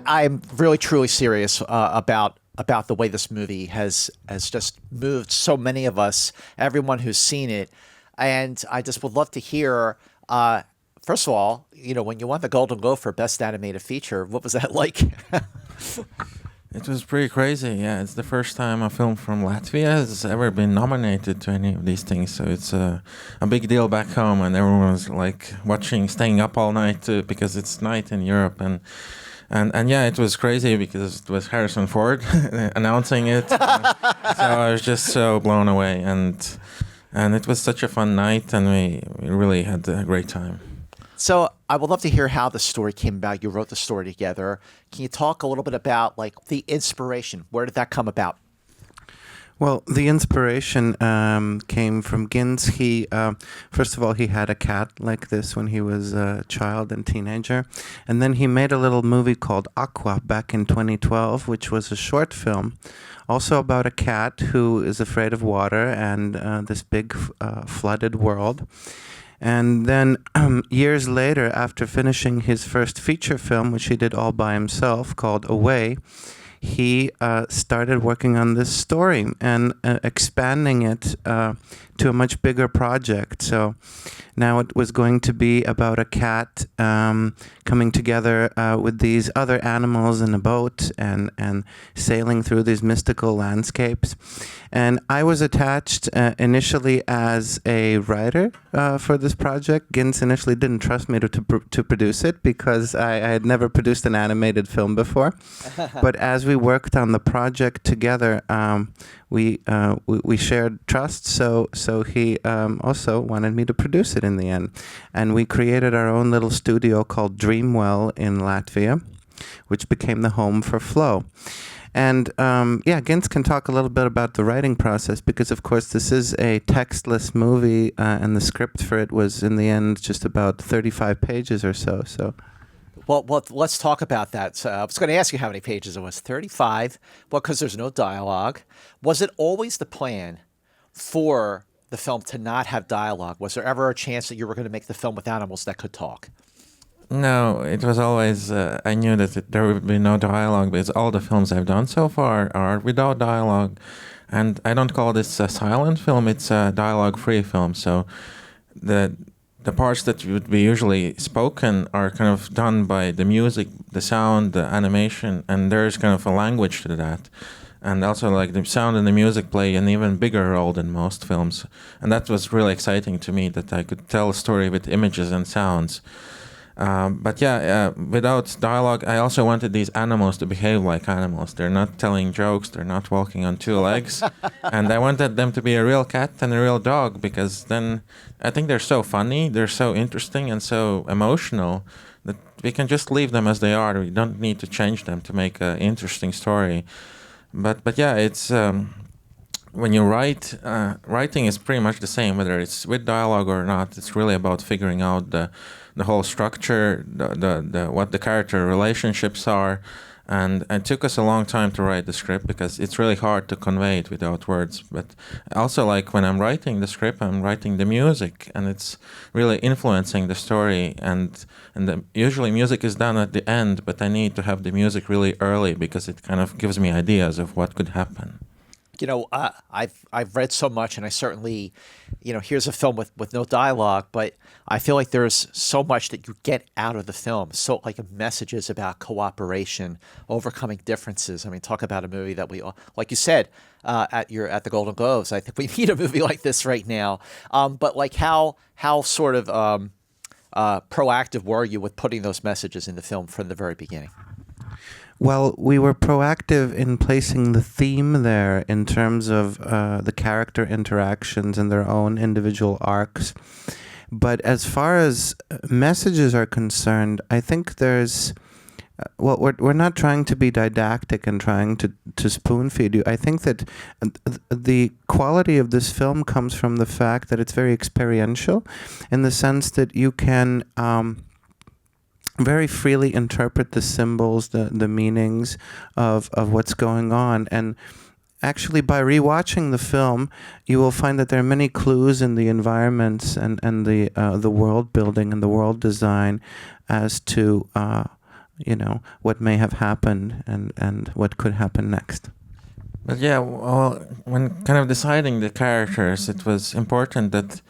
I'm really truly serious about the way this movie has just moved so many of us, everyone who's seen it, and I just would love to hear. First of all, when you won the Golden Globe for Best Animated Feature, what was that like? It was pretty crazy. Yeah, it's the first time a film from Latvia has ever been nominated to any of these things. So it's a big deal back home, and everyone was like staying up all night because it's night in Europe, and yeah, it was crazy because it was Harrison Ford announcing it. So I was just so blown away, and it was such a fun night, and we really had a great time. So I would love to hear how the story came about. You wrote the story together. Can you talk a little bit about the inspiration? Where did that come about? Well, the inspiration came from Gints. He, first of all, he had a cat like this when he was a child and teenager. And then he made a little movie called Aqua back in 2012, which was a short film, also about a cat who is afraid of water and this big flooded world. And then years later, after finishing his first feature film, which he did all by himself, called Away, he started working on this story and expanding it to a much bigger project. So now it was going to be about a cat coming together with these other animals in a boat and sailing through these mystical landscapes. And I was attached initially as a writer for this project. Gints initially didn't trust me to produce it because I had never produced an animated film before. But as we worked on the project together, we shared trust. So he also wanted me to produce it in the end. And we created our own little studio called Dreamwell in Latvia, which became the home for Flow. And Gints can talk a little bit about the writing process because, of course, this is a textless movie, and the script for it was, in the end, just about 35 pages or so. Well, let's talk about that. So I was going to ask you how many pages it was. 35. Well, because there's no dialogue. Was it always the plan for the film to not have dialogue? Was there ever a chance that you were going to make the film with animals that could talk? No, it was always, I knew that there would be no dialogue because all the films I've done so far are without dialogue. And I don't call this a silent film, it's a dialogue-free film. So the parts that would be usually spoken are kind of done by the music, the sound, the animation, and there's kind of a language to that. And also the sound and the music play an even bigger role than most films. And that was really exciting to me, that I could tell a story with images and sounds. Without dialogue, I also wanted these animals to behave like animals. They're not telling jokes, they're not walking on two legs. And I wanted them to be a real cat and a real dog, because then I think they're so funny, they're so interesting and so emotional that we can just leave them as they are. We don't need to change them to make an interesting story. But yeah, it's when you write, writing is pretty much the same, whether it's with dialogue or not. It's really about figuring out the whole structure, the what the character relationships are, and it took us a long time to write the script because it's really hard to convey it without words. But also, when I'm writing the script, I'm writing the music, and it's really influencing the story. And usually music is done at the end, but I need to have the music really early because it kind of gives me ideas of what could happen. I've read so much, and I certainly, here's a film with no dialogue, but I feel like there's so much that you get out of the film. So messages about cooperation, overcoming differences. I mean, talk about a movie that we, like you said, at the Golden Globes. I think we need a movie like this right now. But how sort of proactive were you with putting those messages in the film from the very beginning? Well, we were proactive in placing the theme there in terms of the character interactions and their own individual arcs. But as far as messages are concerned, I think there's... we're not trying to be didactic and trying to spoon feed you. I think that the quality of this film comes from the fact that it's very experiential, in the sense that you can... very freely interpret the symbols, the meanings of what's going on. And actually, by rewatching the film, you will find that there are many clues in the environments and the world building and the world design as to what may have happened and what could happen next. But yeah, well, when kind of deciding the characters, it was important that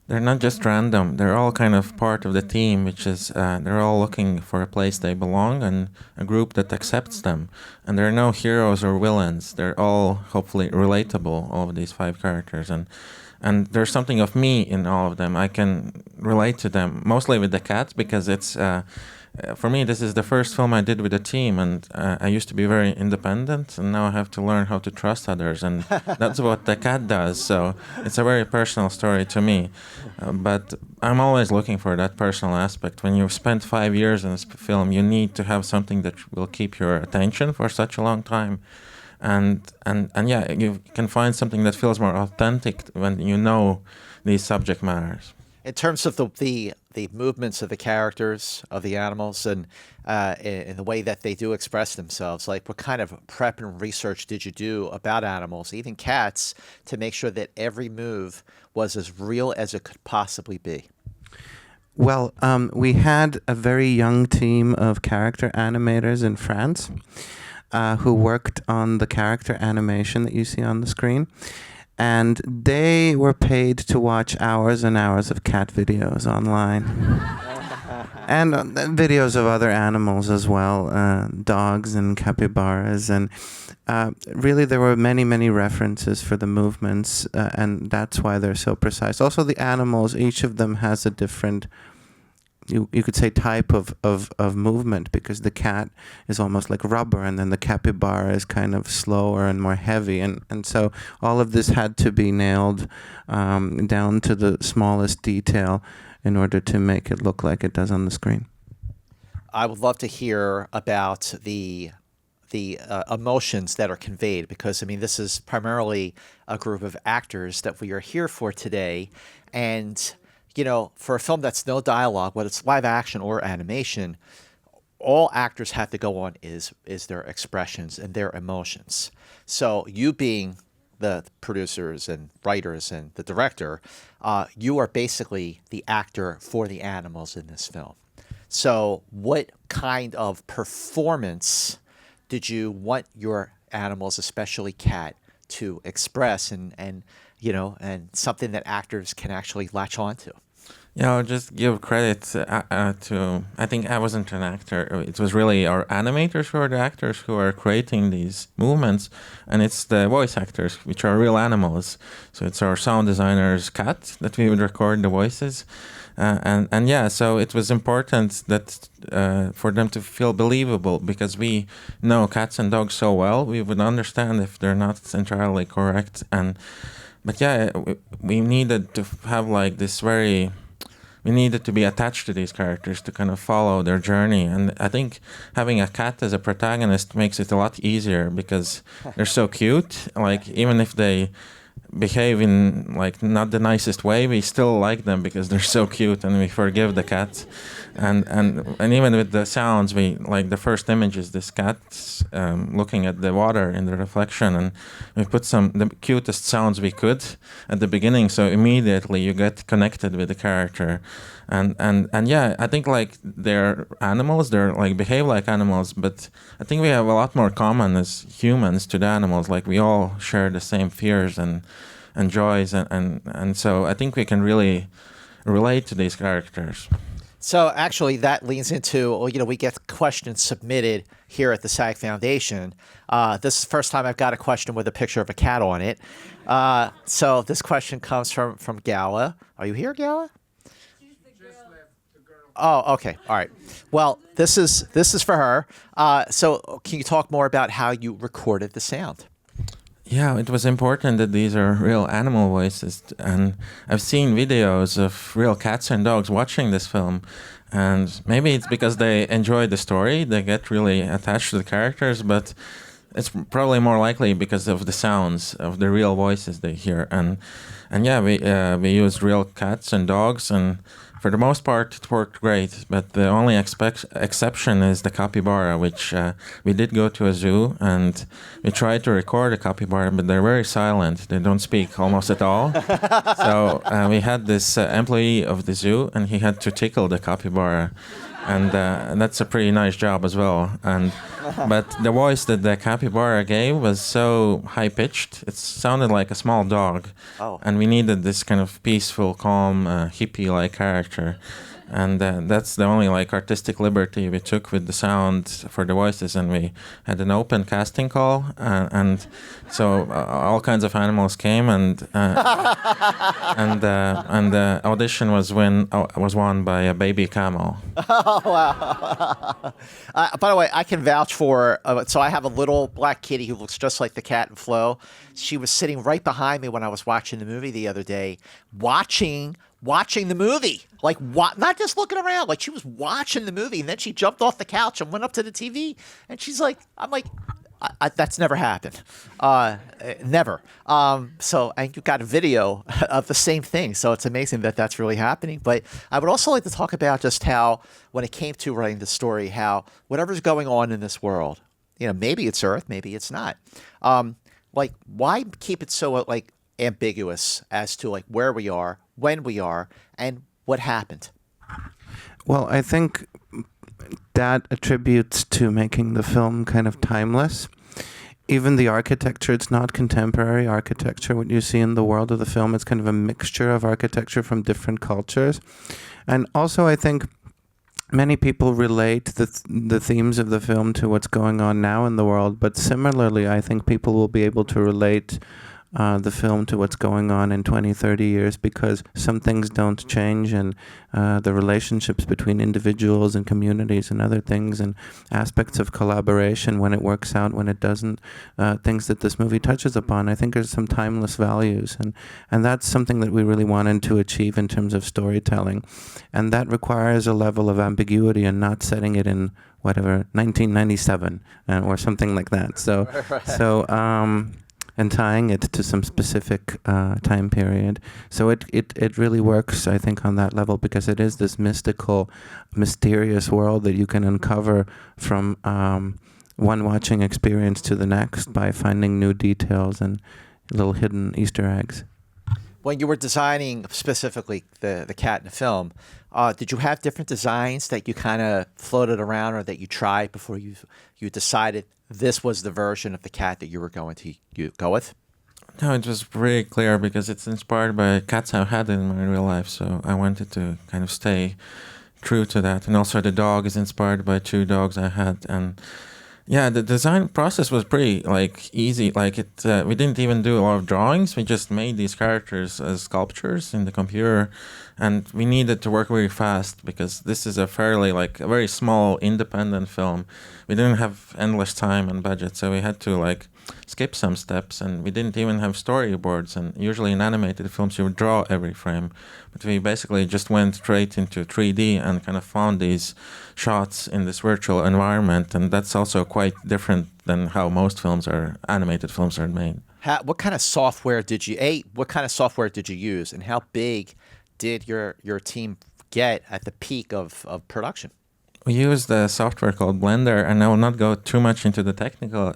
they're not just random. They're all kind of part of the team, which is they're all looking for a place they belong and a group that accepts them. And there are no heroes or villains. They're all hopefully relatable, all of these 5 characters. And there's something of me in all of them. I can relate to them, mostly with the cat, because it's... for me, this is the first film I did with a team, and I used to be very independent, and now I have to learn how to trust others, and that's what the cat does. So it's a very personal story to me, but I'm always looking for that personal aspect. When you've spent 5 years in this film, you need to have something that will keep your attention for such a long time, and yeah, you can find something that feels more authentic when you know these subject matters. In terms of the movements of the characters, of the animals, and in the way that they do express themselves, like what kind of prep and research did you do about animals, even cats, to make sure that every move was as real as it could possibly be? Well, we had a very young team of character animators in France who worked on the character animation that you see on the screen. And they were paid to watch hours and hours of cat videos online. And videos of other animals as well, dogs and capybaras. And really there were many, many references for the movements, and that's why they're so precise. Also the animals, each of them has a different... You could say type of movement, because the cat is almost like rubber, and then the capybara is kind of slower and more heavy, and so all of this had to be nailed down to the smallest detail in order to make it look like it does on the screen. I would love to hear about the emotions that are conveyed, because I mean this is primarily a group of actors that we are here for today, and for a film that's no dialogue, whether it's live action or animation, all actors have to go on is their expressions and their emotions. So you being the producers and writers and the director, you are basically the actor for the animals in this film. So what kind of performance did you want your animals, especially cat, to express and something that actors can actually latch on to? Yeah, I'll just give credit to, I think I wasn't an actor. It was really our animators who are the actors who are creating these movements. And it's the voice actors, which are real animals. So it's our sound designer's cat that we would record the voices. And yeah, so it was important that for them to feel believable, because we know cats and dogs so well, we would understand if they're not entirely correct. But yeah, we needed to have like this we needed to be attached to these characters to kind of follow their journey. And I think having a cat as a protagonist makes it a lot easier, because they're so cute. Like, even if they behave in like not the nicest way, we still like them because they're so cute, and we forgive the cat. And even with the sounds, we like the first image is this cat looking at the water in the reflection, and we put the cutest sounds we could at the beginning, so immediately you get connected with the character. And yeah, I think like they're animals, they're like behave like animals, but I think we have a lot more common as humans to the animals. Like, we all share the same fears and joys, and so I think we can really relate to these characters. So actually that leads into, we get questions submitted here at the SAG Foundation. This is the first time I've got a question with a picture of a cat on it. So this question comes from Gala. Are you here, Gala? Oh, okay. All right. Well, this is for her. So can you talk more about how you recorded the sound? Yeah, it was important that these are real animal voices, and I've seen videos of real cats and dogs watching this film, and maybe it's because they enjoy the story, they get really attached to the characters, but it's probably more likely because of the sounds of the real voices they hear. And yeah, we used real cats and dogs, and for the most part, it worked great, but the only exception is the capybara, which we did go to a zoo, and we tried to record a capybara, but they're very silent. They don't speak almost at all. So we had this employee of the zoo, and he had to tickle the capybara. and that's a pretty nice job as well. And but the voice that the capybara gave was so high pitched; it sounded like a small dog, and we needed this kind of peaceful, calm, hippie-like character. And that's the only like artistic liberty we took with the sound for the voices, and we had an open casting call, and so all kinds of animals came, and the audition was won by a baby camel. Oh, wow. By the way, I can vouch for, so I have a little black kitty who looks just like the cat in Flo. She was sitting right behind me when I was watching the movie the other day, watching the movie, like not just looking around, like she was watching the movie, and then she jumped off the couch and went up to the TV, and she's like, I'm like, that's never happened, never. So, and you got a video of the same thing, so it's amazing that that's really happening. But I would also like to talk about just how, when it came to writing the story, how whatever's going on in this world, maybe it's Earth, maybe it's not. Like, why keep it so like ambiguous as to like where we are, when we are, and what happened? Well, I think that attributes to making the film kind of timeless. Even the architecture, it's not contemporary architecture. What you see in the world of the film is kind of a mixture of architecture from different cultures. And also, I think many people relate the themes of the film to what's going on now in the world. But similarly, I think people will be able to relate the film to what's going on in 20, 30 years, because some things don't change, and the relationships between individuals and communities and other things, and aspects of collaboration, when it works out, when it doesn't, things that this movie touches upon. I think there's some timeless values, and that's something that we really wanted to achieve in terms of storytelling. And that requires a level of ambiguity and not setting it in whatever, 1997 or something like that. And tying it to some specific time period. So it really works, I think, on that level, because it is this mystical, mysterious world that you can uncover from one watching experience to the next by finding new details and little hidden Easter eggs. When you were designing specifically the cat in the film, did you have different designs that you kind of floated around or that you tried before you decided this was the version of the cat that you were going to go with? No, it was pretty clear because it's inspired by cats I've had in my real life, so I wanted to kind of stay true to that. And also the dog is inspired by 2 dogs I had, and yeah, the design process was pretty easy. We didn't even do a lot of drawings. We just made these characters as sculptures in the computer, and we needed to work very fast because this is a fairly a very small independent film. We didn't have endless time and budget, so we had to skip some steps, and we didn't even have storyboards. And usually in animated films you would draw every frame, but we basically just went straight into 3D and kind of found these shots in this virtual environment, and that's also quite different than how most animated films are made. What kind of software did you use, and how big did your team get at the peak of production? We used a software called Blender, and I will not go too much into the technical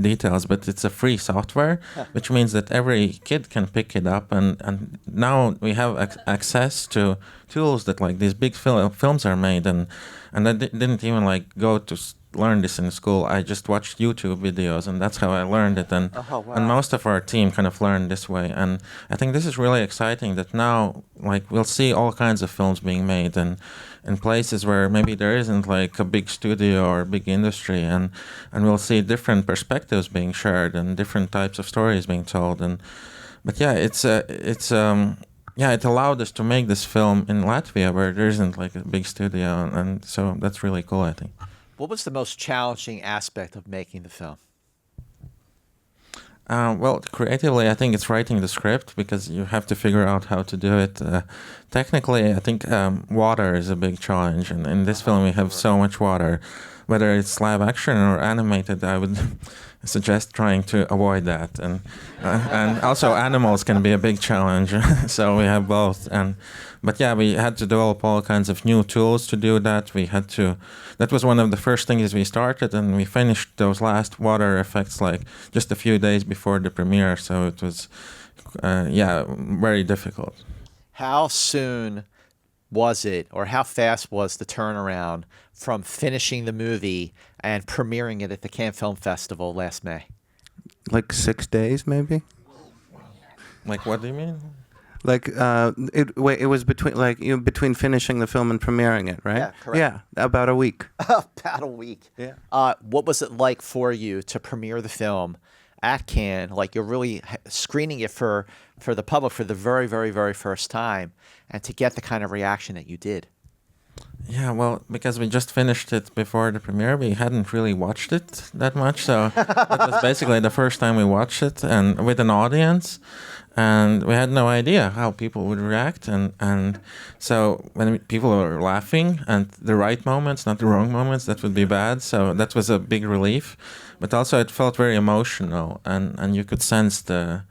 details, but it's a free software, which means that every kid can pick it up. And now we have access to tools that these big films are made, and I didn't even go to learn this in school. I just watched YouTube videos, and that's how I learned it. And and most of our team kind of learned this way. And I think this is really exciting that now we'll see all kinds of films being made, and in places where maybe there isn't a big studio or a big industry, and we'll see different perspectives being shared and different types of stories being told. But yeah, it allowed us to make this film in Latvia where there isn't a big studio, and so that's really cool, I think. What was the most challenging aspect of making the film? Well, creatively, I think it's writing the script, because you have to figure out how to do it. Technically, I think water is a big challenge, and in this film we have so much water. Whether it's live action or animated, I would suggest trying to avoid that. And also animals can be a big challenge, so we have both. But yeah, we had to develop all kinds of new tools to do that. That was one of the first things we started, and we finished those last water effects just a few days before the premiere. So it was, very difficult. How soon was it, or how fast was the turnaround from finishing the movie and premiering it at the Cannes Film Festival last May? Like 6 days, maybe. Like, what do you mean? Like it was between finishing the film and premiering it, right? Yeah, correct. Yeah, about a week. About a week. Yeah. What was it like for you to premiere the film at Cannes? Like, you're really screening it for the public for the very, very, very first time, and to get the kind of reaction that you did. Yeah, well, because we just finished it before the premiere, we hadn't really watched it that much. So that was basically the first time we watched it, and with an audience. And we had no idea how people would react. And so when people were laughing, and the right moments, not the wrong moments, that would be bad. So that was a big relief. But also it felt very emotional. And you could sense that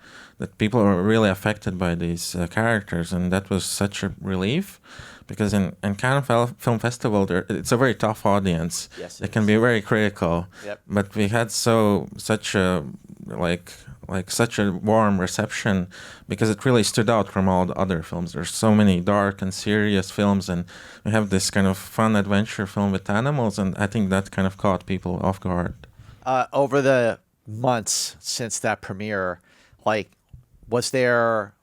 people were really affected by these characters. And that was such a relief. Because in Cannes Film Festival, it's a very tough audience. Yes, it can be very critical. Yep. But we had such a such a warm reception, because it really stood out from all the other films. There's so many dark and serious films, and we have this kind of fun adventure film with animals, and I think that kind of caught people off guard. Over the months since that premiere, like, was there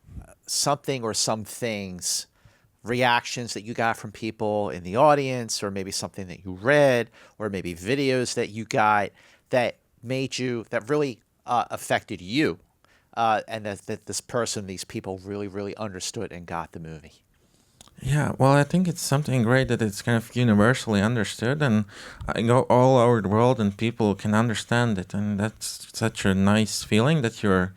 something or some things, reactions that you got from people in the audience, or maybe something that you read, or maybe videos that you got that really affected you, and that this person, these people really, really understood and got the movie? Yeah, well, I think it's something great that it's kind of universally understood, and I go all over the world and people can understand it, and that's such a nice feeling that you're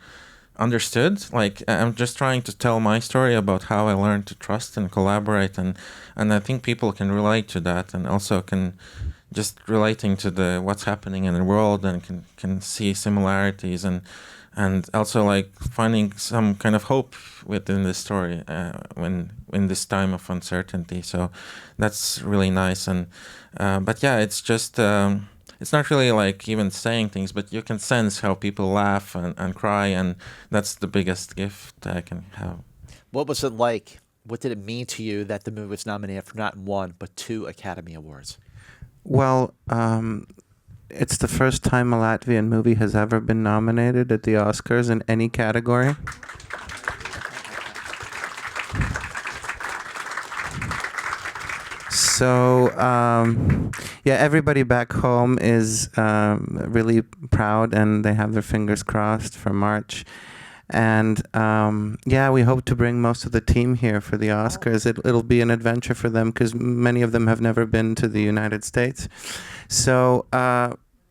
understood. Like, I'm just trying to tell my story about how I learned to trust and collaborate, and I think people can relate to that, and also can just relating to the what's happening in the world, and can see similarities, and also like finding some kind of hope within this story when in this time of uncertainty. So that's really nice. And but yeah, it's just it's not really like even saying things, but you can sense how people laugh and cry, and that's the biggest gift I can have. What was it like? What did it mean to you that the movie was nominated for not one but 2 Academy Awards? Well, it's the first time a Latvian movie has ever been nominated at the Oscars in any category. So, yeah, everybody back home is really proud, and they have their fingers crossed for March. And yeah, we hope to bring most of the team here for the Oscars. It'll be an adventure for them, because many of them have never been to the United States. So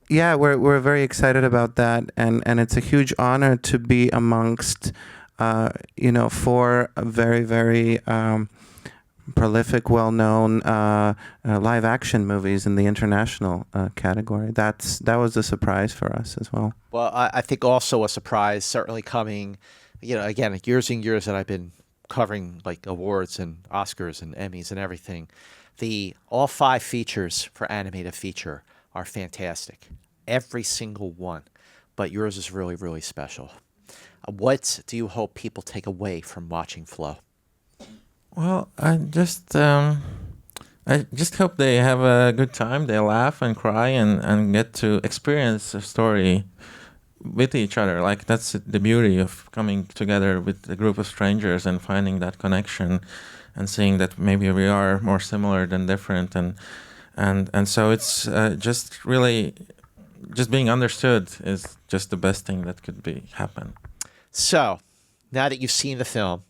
yeah, we're very excited about that, and it's a huge honor to be amongst 4 very, very prolific, well-known live-action movies in the international category. That was a surprise for us as well. Well, I think also a surprise, certainly coming, again, years and years that I've been covering like awards and Oscars and Emmys and everything. All 5 features for animated feature are fantastic, every single one, but yours is really, really special. What do you hope people take away from watching Flow? Well, I just hope they have a good time. They laugh and cry and get to experience a story with each other. Like, that's the beauty of coming together with a group of strangers and finding that connection, and seeing that maybe we are more similar than different. And so it's just really, just being understood is just the best thing that could happen. So, now that you've seen the film,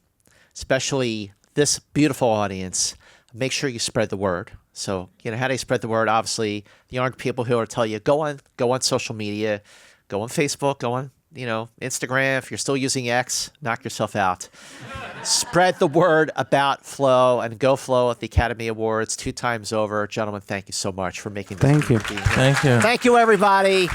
especially this beautiful audience, make sure you spread the word. So, how do you spread the word? Obviously, the young people who will tell you, go on social media, go on Facebook, go on, Instagram. If you're still using X, knock yourself out. Spread the word about Flow, and go Flow at the Academy Awards 2 times over. Gentlemen, thank you so much for making this. Thank you. Thank you. Thank you, everybody.